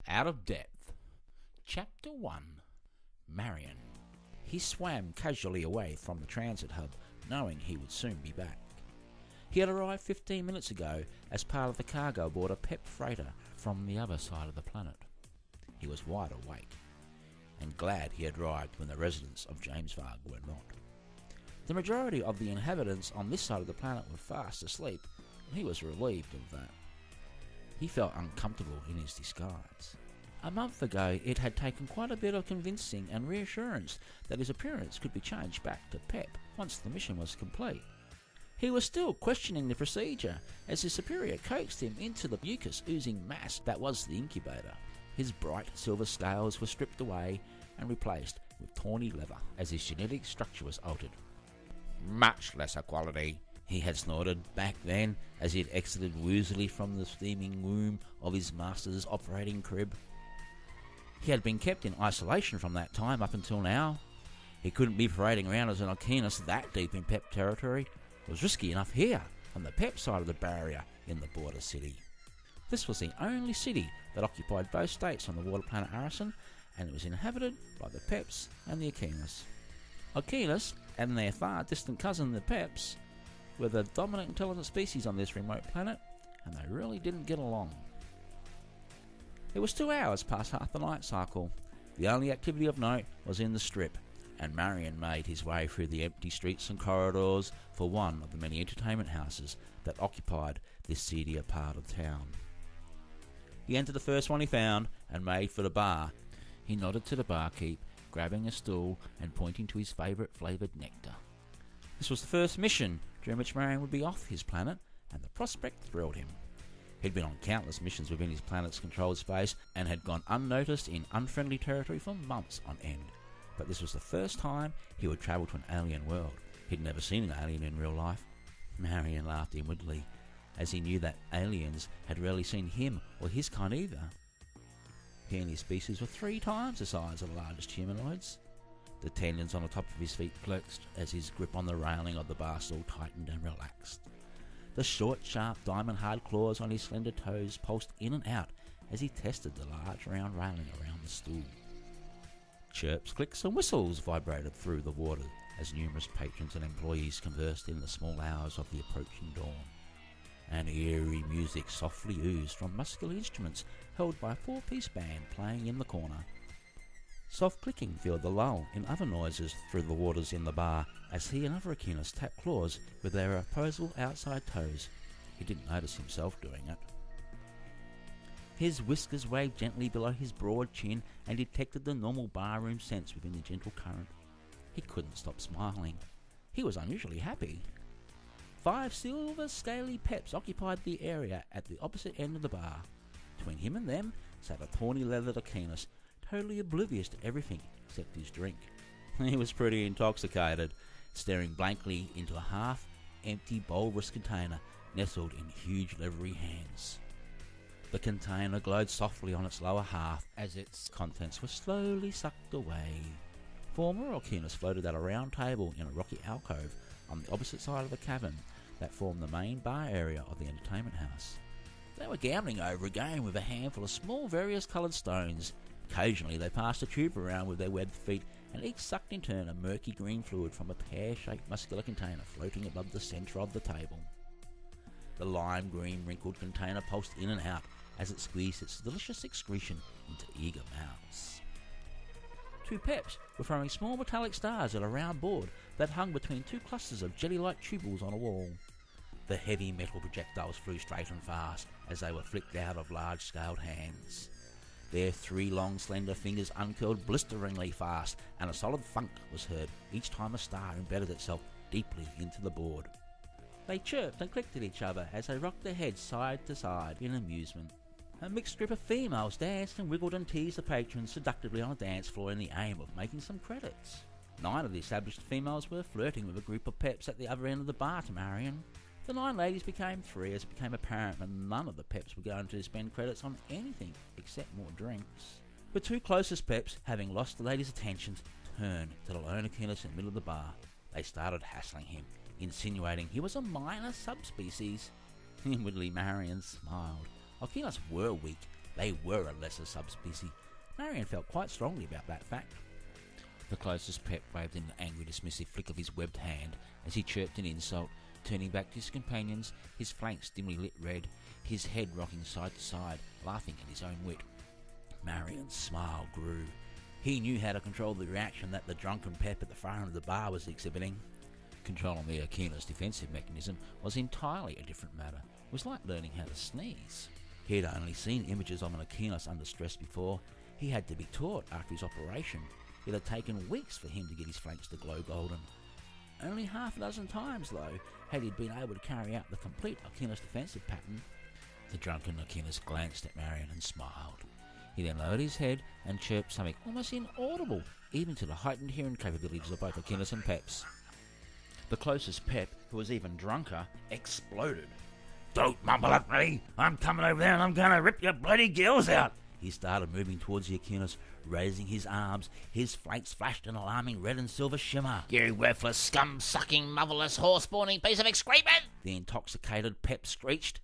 Out of Depth. Chapter 1. Marion. He swam casually away from the transit hub, knowing he would soon be back. He had arrived 15 minutes ago as part of the cargo aboard a PEP freighter from the other side of the planet. He was wide awake, and glad he had arrived when the residents of James Varg were not. The majority of the inhabitants on this side of the planet were fast asleep, and he was relieved of that. He felt uncomfortable in his disguise. A month ago, it had taken quite a bit of convincing and reassurance that his appearance could be changed back to PEP once the mission was complete. He was still questioning the procedure as his superior coaxed him into the mucus-oozing mass that was the incubator. His bright silver scales were stripped away and replaced with tawny leather as his genetic structure was altered. "Much lesser quality," he had snorted back then as he had exited woozily from the steaming womb of his master's operating crib. He had been kept in isolation from that time up until now. He couldn't be parading around as an Alkenus that deep in PEP territory. It was risky enough here, on the PEP side of the barrier in the border city. This was the only city that occupied both states on the water planet Arison, and it was inhabited by the PEPs and the Alkenus. Alkenus and their far distant cousin the PEPs were the dominant intelligent species on this remote planet, and they really didn't get along. It was 2 hours past half the night cycle. The only activity of note was in the strip, and Marion made his way through the empty streets and corridors for one of the many entertainment houses that occupied this seedier part of town. He entered the first one he found and made for the bar. He nodded to the barkeep, grabbing a stool and pointing to his favourite flavoured nectar. This was the first mission during which Marion would be off his planet, and the prospect thrilled him. He'd been on countless missions within his planet's controlled space and had gone unnoticed in unfriendly territory for months on end. But this was the first time he would travel to an alien world. He'd never seen an alien in real life. Marion laughed inwardly, as he knew that aliens had rarely seen him or his kind either. He and his species were 3 times the size of the largest humanoids. The tendons on the top of his feet flexed as his grip on the railing of the bar stool tightened and relaxed. The short, sharp, diamond-hard claws on his slender toes pulsed in and out as he tested the large round railing around the stool. Chirps, clicks and whistles vibrated through the water as numerous patrons and employees conversed in the small hours of the approaching dawn. And eerie music softly oozed from muscular instruments held by a 4-piece band playing in the corner. Soft clicking filled the lull in other noises through the waters in the bar as he and other Alkenus tapped claws with their opposable outside toes. He didn't notice himself doing it. His whiskers waved gently below his broad chin and detected the normal barroom sense within the gentle current. He couldn't stop smiling. He was unusually happy. 5 silver scaly PEPs occupied the area at the opposite end of the bar. Between him and them sat a tawny leathered Alkenus, totally oblivious to everything except his drink. He was pretty intoxicated, staring blankly into a half-empty bulbous container nestled in huge leathery hands. The container glowed softly on its lower half as its contents were slowly sucked away. 4 more Alkenus floated at a round table in a rocky alcove on the opposite side of the cavern that formed the main bar area of the entertainment house. They were gambling over a game with a handful of small various coloured stones. Occasionally they passed a tube around with their webbed feet, and each sucked in turn a murky green fluid from a pear-shaped muscular container floating above the centre of the table. The lime green wrinkled container pulsed in and out as it squeezed its delicious excretion into eager mouths. 2 PEPs were throwing small metallic stars at a round board that hung between 2 clusters of jelly-like tubules on a wall. The heavy metal projectiles flew straight and fast as they were flicked out of large-scaled hands. Their 3 long slender fingers uncurled blisteringly fast, and a solid thunk was heard each time a star embedded itself deeply into the board. They chirped and clicked at each other as they rocked their heads side to side in amusement. A mixed group of females danced and wiggled and teased the patrons seductively on a dance floor in the aim of making some credits. 9 of the established females were flirting with a group of PEPs at the other end of the bar to Marion. The 9 ladies became 3 as it became apparent that none of the PEPs were going to spend credits on anything except more drinks. The 2 closest PEPs, having lost the ladies' attentions, turned to the lone Alkenus in the middle of the bar. They started hassling him, insinuating he was a minor subspecies. Inwardly, Marion smiled. Alkenus were weak, they were a lesser subspecies. Marion felt quite strongly about that fact. The closest Pep waved an angry, dismissive flick of his webbed hand as he chirped an insult, turning back to his companions, his flanks dimly lit red, his head rocking side to side, laughing at his own wit. Marion's smile grew. He knew how to control the reaction that the drunken Pep at the front of the bar was exhibiting. Controlling the Echina's defensive mechanism was entirely a different matter. It was like learning how to sneeze. He had only seen images of an Echinus under stress before. He had to be taught after his operation. It had taken weeks for him to get his flanks to glow golden. Only half a dozen times, though, had he been able to carry out the complete Echinus defensive pattern. The drunken Echinus glanced at Marion and smiled. He then lowered his head and chirped something almost inaudible, even to the heightened hearing capabilities of both Echinus and Peps. The closest Pep, who was even drunker, exploded. "Don't mumble at me! I'm coming over there and I'm gonna rip your bloody gills out!" He started moving towards the Echinus, raising his arms. His flanks flashed an alarming red and silver shimmer. "You worthless, scum-sucking, motherless, horse-spawning piece of excrement!" The intoxicated Pep screeched.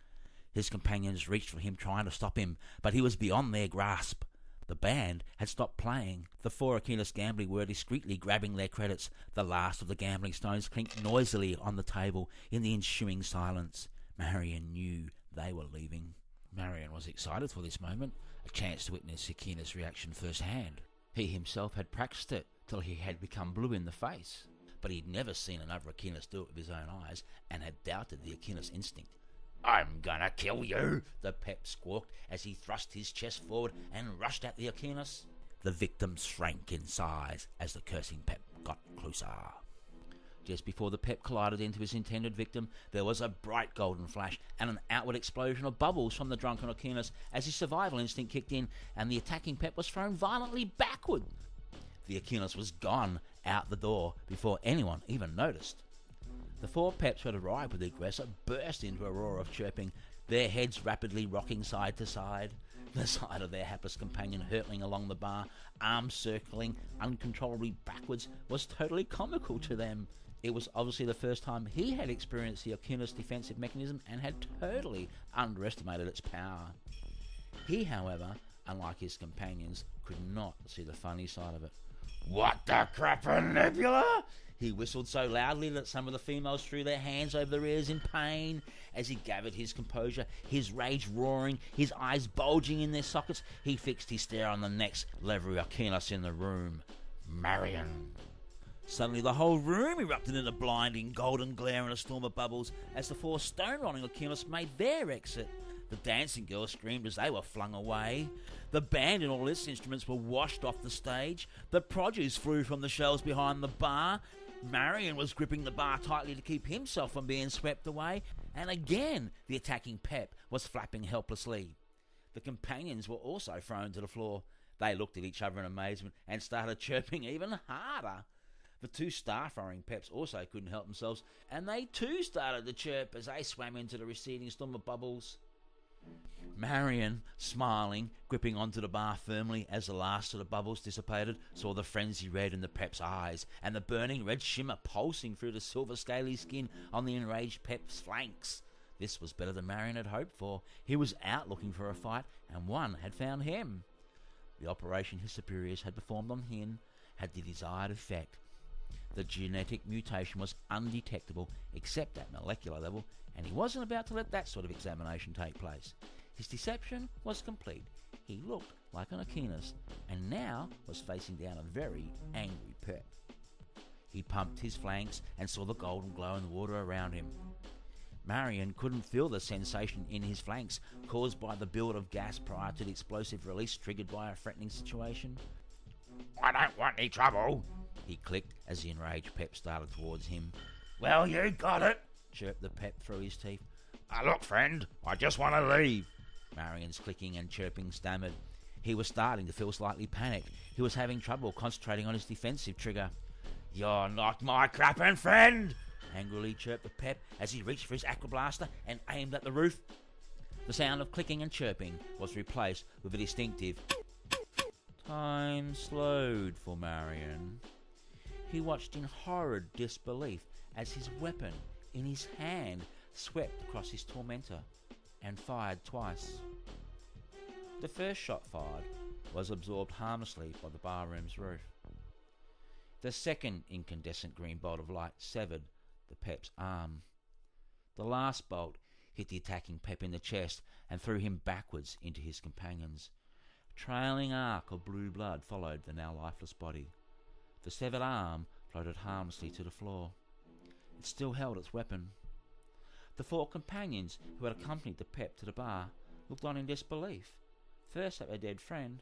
His companions reached for him, trying to stop him, but he was beyond their grasp. The band had stopped playing. The four Echinus gambling were discreetly grabbing their credits. The last of the gambling stones clinked noisily on the table in the ensuing silence. Marion knew they were leaving. Marion was excited for this moment, a chance to witness Echinus' reaction firsthand. He himself had practiced it till he had become blue in the face, but he'd never seen another Echinus do it with his own eyes, and had doubted the Echinus instinct. "I'm gonna kill you," the Pep squawked as he thrust his chest forward and rushed at the Echinus. The victim shrank in size as the cursing Pep got closer. Just before the Pep collided into his intended victim, there was a bright golden flash and an outward explosion of bubbles from the drunken Echinus as his survival instinct kicked in, and the attacking Pep was thrown violently backward. The Echinus was gone out the door before anyone even noticed. The four Peps who had arrived with the aggressor burst into a roar of chirping, their heads rapidly rocking side to side. The sight of their hapless companion hurtling along the bar, arms circling uncontrollably backwards, was totally comical to them. It was obviously the first time he had experienced the Echinus defensive mechanism and had totally underestimated its power. He, however, unlike his companions, could not see the funny side of it. "What the crapper nebula?" He whistled so loudly that some of the females threw their hands over their ears in pain. As he gathered his composure, his rage roaring, his eyes bulging in their sockets, he fixed his stare on the next leathery Echinus in the room, Marion. Suddenly the whole room erupted in a blinding golden glare and a storm of bubbles as the four stone-rolling Echinus made their exit. The dancing girls screamed as they were flung away. The band and all its instruments were washed off the stage. The produce flew from the shelves behind the bar. Marion was gripping the bar tightly to keep himself from being swept away, and again the attacking Pep was flapping helplessly. The companions were also thrown to the floor. They looked at each other in amazement and started chirping even harder. The two star-throwing Peps also couldn't help themselves, and they too started to chirp as they swam into the receding storm of bubbles. Marion, smiling, gripping onto the bar firmly as the last of the bubbles dissipated, saw the frenzy red in the Pep's eyes and the burning red shimmer pulsing through the silver scaly skin on the enraged Pep's flanks. This was better than Marion had hoped for. He was out looking for a fight, and one had found him. The operation his superiors had performed on him had the desired effect. The genetic mutation was undetectable except at molecular level, and he wasn't about to let that sort of examination take place. His deception was complete. He looked like an Echinus, and now was facing down a very angry Pep. He pumped his flanks and saw the golden glow in the water around him. Marion couldn't feel the sensation in his flanks caused by the build of gas prior to the explosive release triggered by a threatening situation. "I don't want any trouble," he clicked as the enraged Pep started towards him. "Well, you got it," chirped the Pep through his teeth. "Look, friend, I just want to leave." Marion's clicking and chirping stammered. He was starting to feel slightly panicked. He was having trouble concentrating on his defensive trigger. "You're not my crappin' friend," angrily chirped the Pep as he reached for his aquablaster and aimed at the roof. The sound of clicking and chirping was replaced with a distinctive. Time slowed for Marion. He watched in horrid disbelief as his weapon in his hand swept across his tormentor and fired twice. The first shot fired was absorbed harmlessly by the barroom's roof. The second incandescent green bolt of light severed the Pep's arm. The last bolt hit the attacking Pep in the chest and threw him backwards into his companions. A trailing arc of blue blood followed the now lifeless body. The severed arm floated harmlessly to the floor. It still held its weapon. The 4 companions who had accompanied the Pep to the bar looked on in disbelief, first at their dead friend,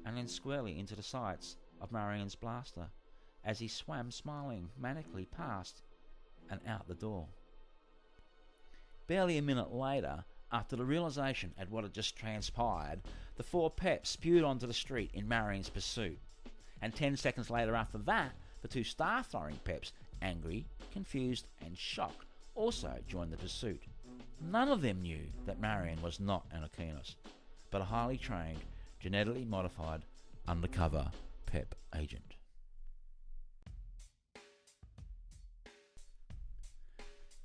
and then squarely into the sights of Marion's blaster as he swam smiling manically past and out the door. Barely a minute later, after the realization at what had just transpired, the 4 Peps spewed onto the street in Marion's pursuit. And 10 seconds later after that, the 2 star-throwing Peps, angry, confused and shocked, also joined the pursuit. None of them knew that Marion was not an Aquinas, but a highly trained, genetically modified, undercover Pep agent.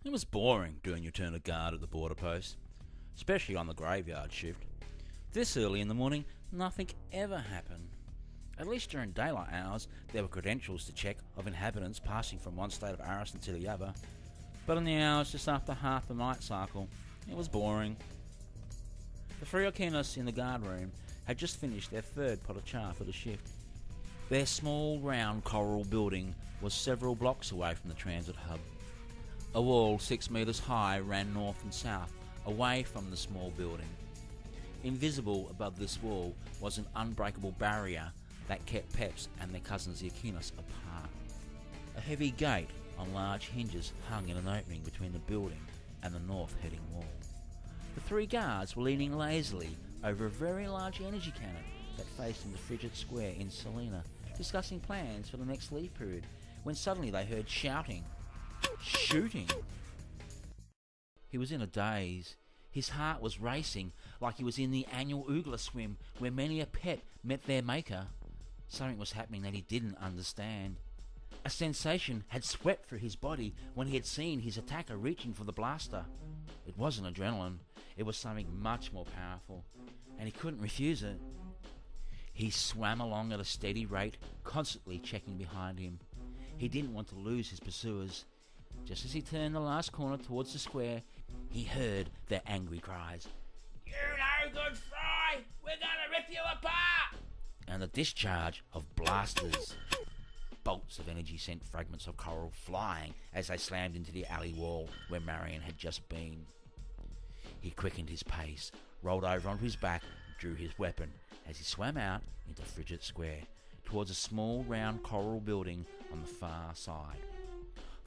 It was boring doing your turn of guard at the border post, especially on the graveyard shift. This early in the morning, nothing ever happened. At least during daylight hours, there were credentials to check of inhabitants passing from one state of arrest to the other. But in the hours just after half the night cycle, it was boring. The 3 Aquinas in the guard room had just finished their 3rd pot of char for the shift. Their small round coral building was several blocks away from the transit hub. A wall 6 metres high ran north and south, away from the small building. Invisible above this wall was an unbreakable barrier that kept Peps and their cousins the Aquinas apart. A heavy gate on large hinges hung in an opening between the building and the north-heading wall. The 3 guards were leaning lazily over a very large energy cannon that faced into Frigid Square in Salina, discussing plans for the next leave period, when suddenly they heard shouting. Shooting! He was in a daze. His heart was racing like he was in the annual Oogla swim where many a Pep met their maker. Something was happening that he didn't understand. A sensation had swept through his body when he had seen his attacker reaching for the blaster. It wasn't adrenaline. It was something much more powerful, and he couldn't refuse it. He swam along at a steady rate, constantly checking behind him. He didn't want to lose his pursuers. Just as he turned the last corner towards the square, he heard their angry cries. "You no good fry! We're gonna rip you apart!" And the discharge of blasters. Bolts of energy sent fragments of coral flying as they slammed into the alley wall where Marion had just been. He quickened his pace, rolled over onto his back, and drew his weapon as he swam out into Frigid Square, towards a small round coral building on the far side.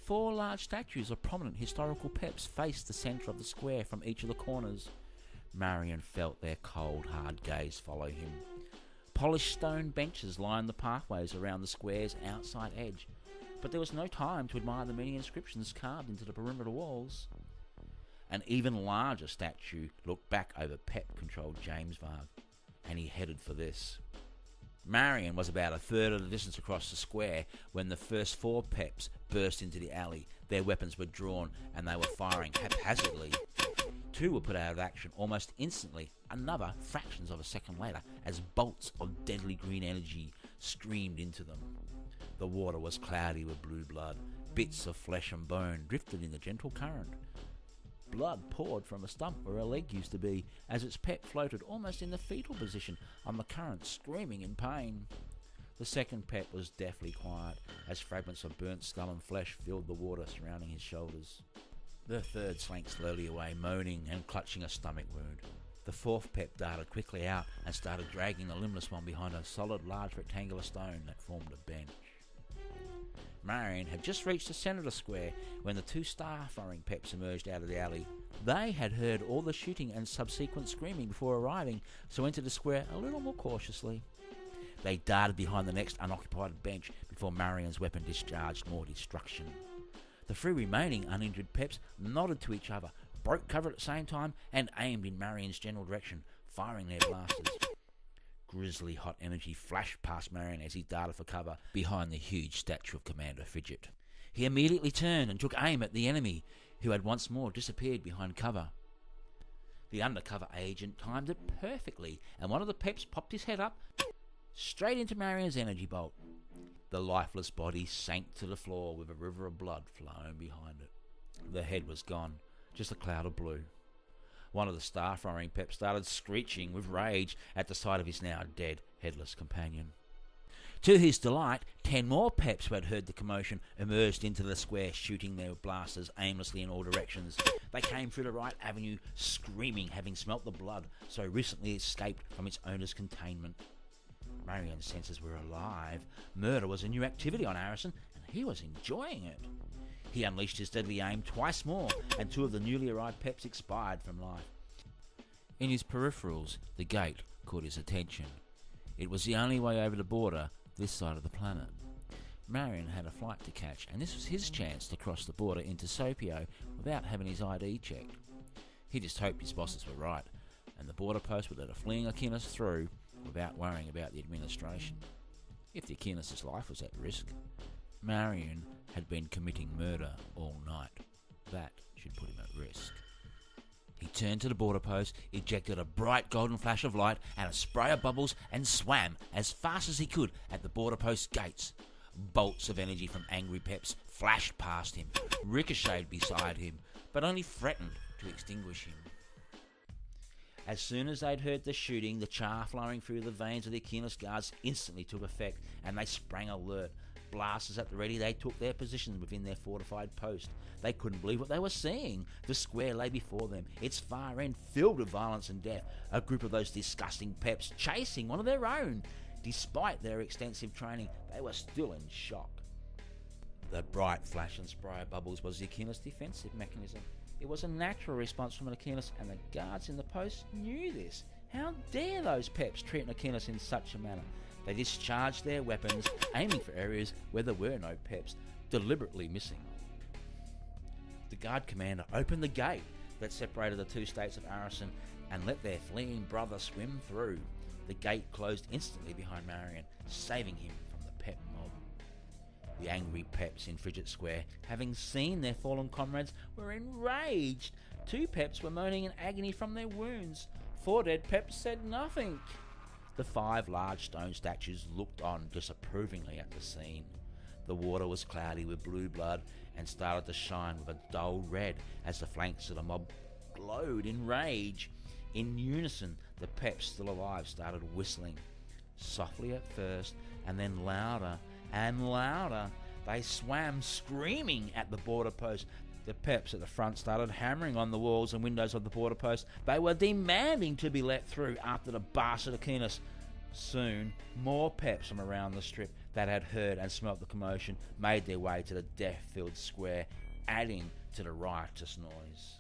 4 large statues of prominent historical Peps faced the centre of the square from each of the corners. Marion felt their cold, hard gaze follow him. Polished stone benches lined the pathways around the square's outside edge, but there was no time to admire the many inscriptions carved into the perimeter walls. An even larger statue looked back over Pep-controlled Jamesvarg, and he headed for this. Marion was about a third of the distance across the square when the first 4 Peps burst into the alley. Their weapons were drawn and they were firing haphazardly. 2 were put out of action almost instantly, another fractions of a second later, as bolts of deadly green energy streamed into them. The water was cloudy with blue blood. Bits of flesh and bone drifted in the gentle current. Blood poured from a stump where a leg used to be, as its Pep floated almost in the fetal position on the current, screaming in pain. The second Pep was deathly quiet, as fragments of burnt skull and flesh filled the water surrounding his shoulders. The third slank slowly away, moaning and clutching a stomach wound. The 4th Pep darted quickly out and started dragging the limbless one behind a solid, large rectangular stone that formed a bench. Marion had just reached the centre of the square when the 2 star-throwing Peps emerged out of the alley. They had heard all the shooting and subsequent screaming before arriving, so entered the square a little more cautiously. They darted behind the next unoccupied bench before Marion's weapon discharged more destruction. The 3 remaining uninjured Peps nodded to each other, broke cover at the same time, and aimed in Marion's general direction, firing their blasters. Grisly hot energy flashed past Marion as he darted for cover behind the huge statue of Commander Frigid. He immediately turned and took aim at the enemy, who had once more disappeared behind cover. The undercover agent timed it perfectly, and one of the Peps popped his head up straight into Marion's energy bolt. The lifeless body sank to the floor with a river of blood flowing behind it. The head was gone, just a cloud of blue. One of the star-firing Peps started screeching with rage at the sight of his now dead, headless companion. To his delight, 10 more Peps who had heard the commotion emerged into the square, shooting their blasters aimlessly in all directions. They came through the right avenue, screaming, having smelt the blood so recently escaped from its owner's containment. Marion's senses were alive. Murder was a new activity on Harrison, and he was enjoying it. He unleashed his deadly aim twice more, and 2 of the newly arrived Peps expired from life. In his peripherals, the gate caught his attention. It was the only way over the border this side of the planet. Marion had a flight to catch, and this was his chance to cross the border into Sopio without having his ID checked. He just hoped his bosses were right, and the border post would let a fleeing Aquinas through without worrying about the administration. If the Aquinas' life was at risk, Marion had been committing murder all night. That should put him at risk. He turned to the border post, ejected a bright golden flash of light and a spray of bubbles, and swam as fast as he could at the border post gates. Bolts of energy from angry Peps flashed past him, ricocheted beside him, but only threatened to extinguish him. As soon as they'd heard the shooting, the char flowing through the veins of the Aquinas guards instantly took effect, and they sprang alert. Blasters at the ready, they took their positions within their fortified post. They couldn't believe what they were seeing. The square lay before them, its far end filled with violence and death. A group of those disgusting Peps chasing one of their own. Despite their extensive training, they were still in shock. The bright flash and spray of bubbles was the Aquinas' defensive mechanism. It was a natural response from an Aquinas, and the guards in the post knew this. How dare those Peps treat an Aquinas in such a manner? They discharged their weapons, aiming for areas where there were no Peps, deliberately missing. The guard commander opened the gate that separated the 2 states of Harrison and let their fleeing brother swim through. The gate closed instantly behind Marion, saving him from the Pep mob. The angry Peps in Fidget Square, having seen their fallen comrades, were enraged. 2 Peps were moaning in agony from their wounds. 4 dead Peps said nothing. The 5 large stone statues looked on disapprovingly at the scene. The water was cloudy with blue blood and started to shine with a dull red as the flanks of the mob glowed in rage. In unison, the Peps still alive started whistling, softly at first, and then louder and louder. They swam screaming at the border post. The Peps at the front started hammering on the walls and windows of the border post. They were demanding to be let through after the bastard Aquinas. Soon, more Peps from around the strip that had heard and smelt the commotion made their way to the death-filled square, adding to the riotous noise.